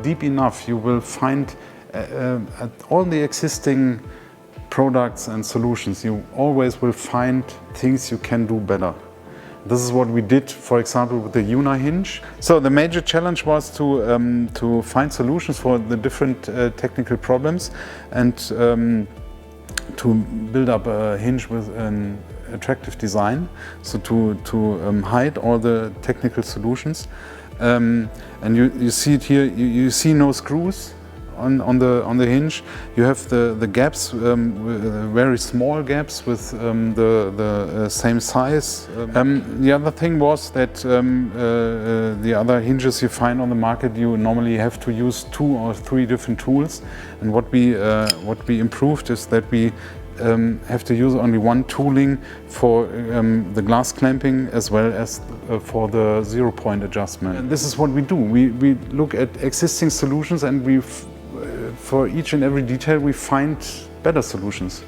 deep enough, you will find all the existing products and solutions, you always will find things you can do better. This is what we did, for example, with the Juna hinge. So the major challenge was to find solutions for the different technical problems and to build up a hinge with an attractive design, so to hide all the technical solutions. And you see it here, you see no screws on the hinge. You have the gaps, very small gaps with the same size. The other thing was that the other hinges you find on the market, you normally have to use 2 or 3 different tools. And what we improved is that we have to use only one tooling for the glass clamping as well as for the 0-point adjustment. And this is what we do. We look at existing solutions and for each and every detail we find better solutions.